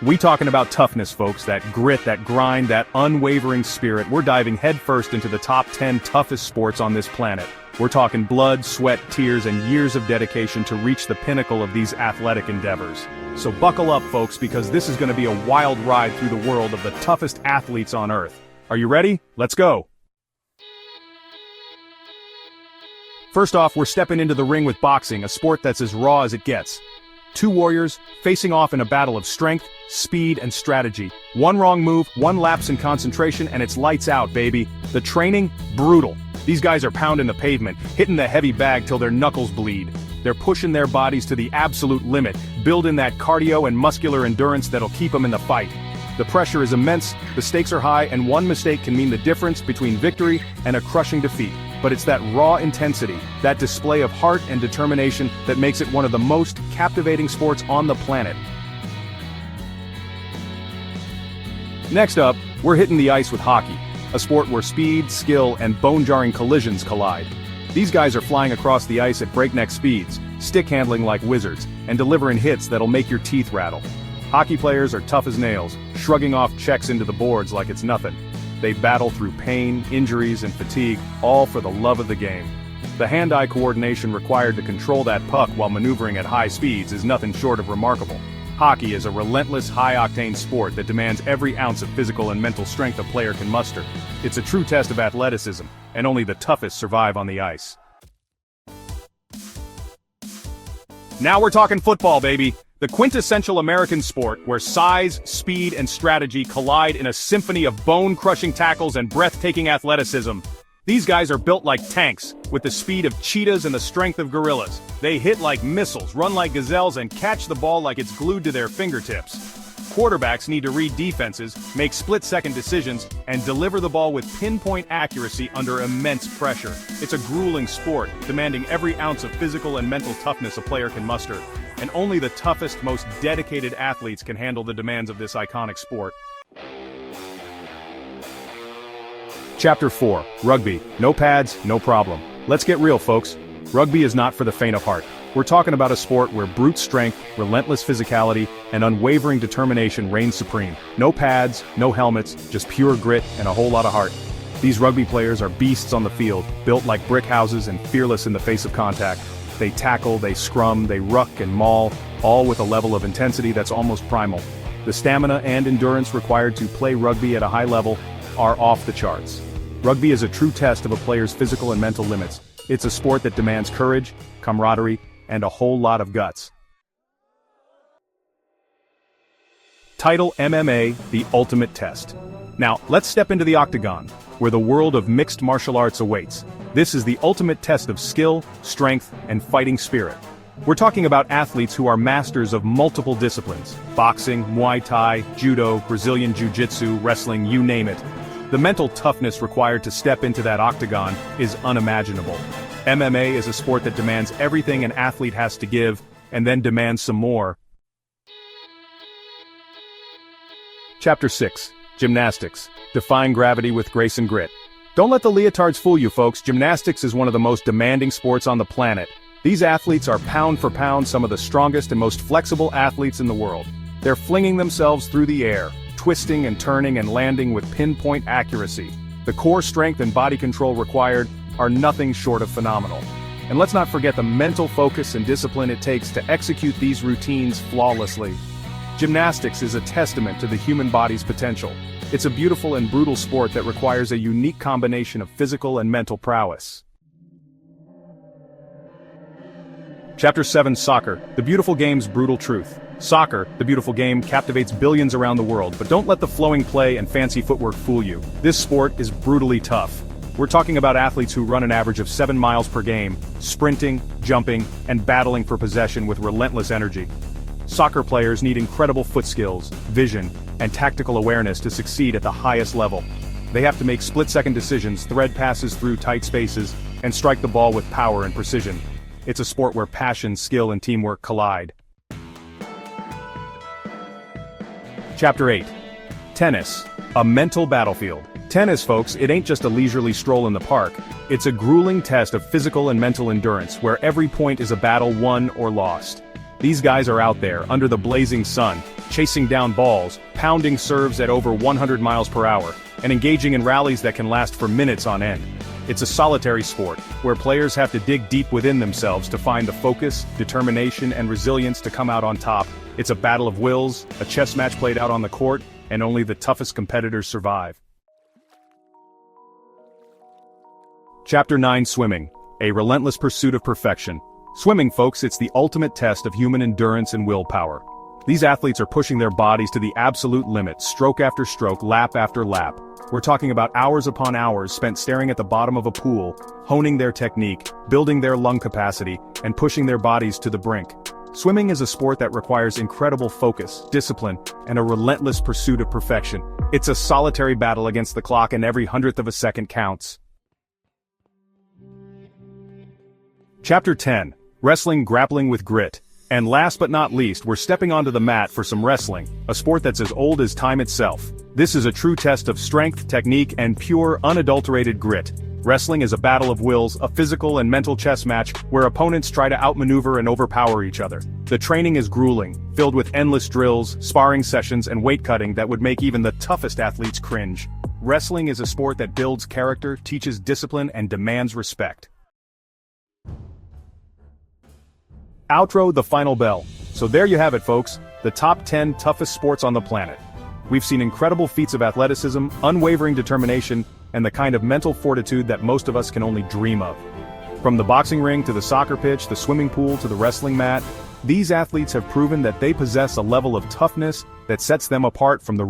We talking about toughness, folks, that grit, that grind, that unwavering spirit. We're diving headfirst into the top 10 toughest sports on this planet. We're talking blood, sweat, tears, and years of dedication to reach the pinnacle of these athletic endeavors. So buckle up, folks, because this is going to be a wild ride through the world of the toughest athletes on Earth. Are you ready? Let's go! First off, we're stepping into the ring with boxing, a sport that's as raw as it gets. Two warriors, facing off in a battle of strength, speed, and strategy. One wrong move, one lapse in concentration, and it's lights out, baby. The training? Brutal. These guys are pounding the pavement, hitting the heavy bag till their knuckles bleed. They're pushing their bodies to the absolute limit, building that cardio and muscular endurance that'll keep them in the fight. The pressure is immense, the stakes are high, and one mistake can mean the difference between victory and a crushing defeat. But it's that raw intensity, that display of heart and determination that makes it one of the most captivating sports on the planet. Next up, we're hitting the ice with hockey, a sport where speed, skill, and bone-jarring collisions collide. These guys are flying across the ice at breakneck speeds, stick-handling like wizards, and delivering hits that'll make your teeth rattle. Hockey players are tough as nails, shrugging off checks into the boards like it's nothing. They battle through pain, injuries, and fatigue, all for the love of the game. The hand-eye coordination required to control that puck while maneuvering at high speeds is nothing short of remarkable. Hockey is a relentless, high-octane sport that demands every ounce of physical and mental strength a player can muster. It's a true test of athleticism, and only the toughest survive on the ice. Now we're talking football, baby. The quintessential American sport where size, speed, and strategy collide in a symphony of bone-crushing tackles and breathtaking athleticism. These guys are built like tanks, with the speed of cheetahs and the strength of gorillas. They hit like missiles, run like gazelles, and catch the ball like it's glued to their fingertips. Quarterbacks need to read defenses, make split-second decisions, and deliver the ball with pinpoint accuracy under immense pressure. It's a grueling sport, demanding every ounce of physical and mental toughness a player can muster. And only the toughest, most dedicated athletes can handle the demands of this iconic sport. Chapter 4. Rugby. No pads, no problem. Let's get real, folks. Rugby is not for the faint of heart. We're talking about a sport where brute strength, relentless physicality, and unwavering determination reign supreme. No pads, no helmets, just pure grit and a whole lot of heart. These rugby players are beasts on the field, built like brick houses and fearless in the face of contact. They tackle, they scrum, they ruck and maul, all with a level of intensity that's almost primal. The stamina and endurance required to play rugby at a high level are off the charts. Rugby is a true test of a player's physical and mental limits. It's a sport that demands courage, camaraderie, and a whole lot of guts. Title MMA, The Ultimate Test. Now, let's step into the octagon, where the world of mixed martial arts awaits. This is the ultimate test of skill, strength, and fighting spirit. We're talking about athletes who are masters of multiple disciplines: boxing, Muay Thai, judo, Brazilian jiu-jitsu, wrestling, you name it. The mental toughness required to step into that octagon is unimaginable. MMA is a sport that demands everything an athlete has to give, and then demands some more. Chapter 6. Gymnastics. Defying gravity with grace and grit. Don't let the leotards fool you, folks. Gymnastics is one of the most demanding sports on the planet. These athletes are pound for pound some of the strongest and most flexible athletes in the world. They're flinging themselves through the air, twisting and turning and landing with pinpoint accuracy. The core strength and body control required are nothing short of phenomenal. And let's not forget the mental focus and discipline it takes to execute these routines flawlessly. Gymnastics is a testament to the human body's potential. It's a beautiful and brutal sport that requires a unique combination of physical and mental prowess. Chapter 7. Soccer. The beautiful game's brutal truth. Soccer, the beautiful game, captivates billions around the world, but don't let the flowing play and fancy footwork fool you. This sport is brutally tough. We're talking about athletes who run an average of 7 miles per game, sprinting, jumping, and battling for possession with relentless energy. Soccer players need incredible foot skills, vision, and tactical awareness to succeed at the highest level. They have to make split-second decisions, thread passes through tight spaces, and strike the ball with power and precision. It's a sport where passion, skill, and teamwork collide. Chapter 8. Tennis. A mental battlefield. Tennis, folks, it ain't just a leisurely stroll in the park. It's a grueling test of physical and mental endurance where every point is a battle won or lost. These guys are out there, under the blazing sun, chasing down balls, pounding serves at over 100 miles per hour, and engaging in rallies that can last for minutes on end. It's a solitary sport, where players have to dig deep within themselves to find the focus, determination, and resilience to come out on top. It's a battle of wills, a chess match played out on the court, and only the toughest competitors survive. Chapter 9: Swimming. A relentless pursuit of perfection. Swimming, folks, it's the ultimate test of human endurance and willpower. These athletes are pushing their bodies to the absolute limit, stroke after stroke, lap after lap. We're talking about hours upon hours spent staring at the bottom of a pool, honing their technique, building their lung capacity, and pushing their bodies to the brink. Swimming is a sport that requires incredible focus, discipline, and a relentless pursuit of perfection. It's a solitary battle against the clock, and every hundredth of a second counts. Chapter 10: Wrestling, Grappling with Grit. And last but not least, we're stepping onto the mat for some wrestling, a sport that's as old as time itself. This is a true test of strength, technique, and pure, unadulterated grit. Wrestling is a battle of wills, a physical and mental chess match where opponents try to outmaneuver and overpower each other. The training is grueling, filled with endless drills, sparring sessions, and weight cutting that would make even the toughest athletes cringe. Wrestling is a sport that builds character, teaches discipline, and demands respect. Outro: the final bell. So there you have it, folks, the top 10 toughest sports on the planet. We've seen incredible feats of athleticism, unwavering determination, and the kind of mental fortitude that most of us can only dream of. From the boxing ring to the soccer pitch, the swimming pool to the wrestling mat, these athletes have proven that they possess a level of toughness that sets them apart from the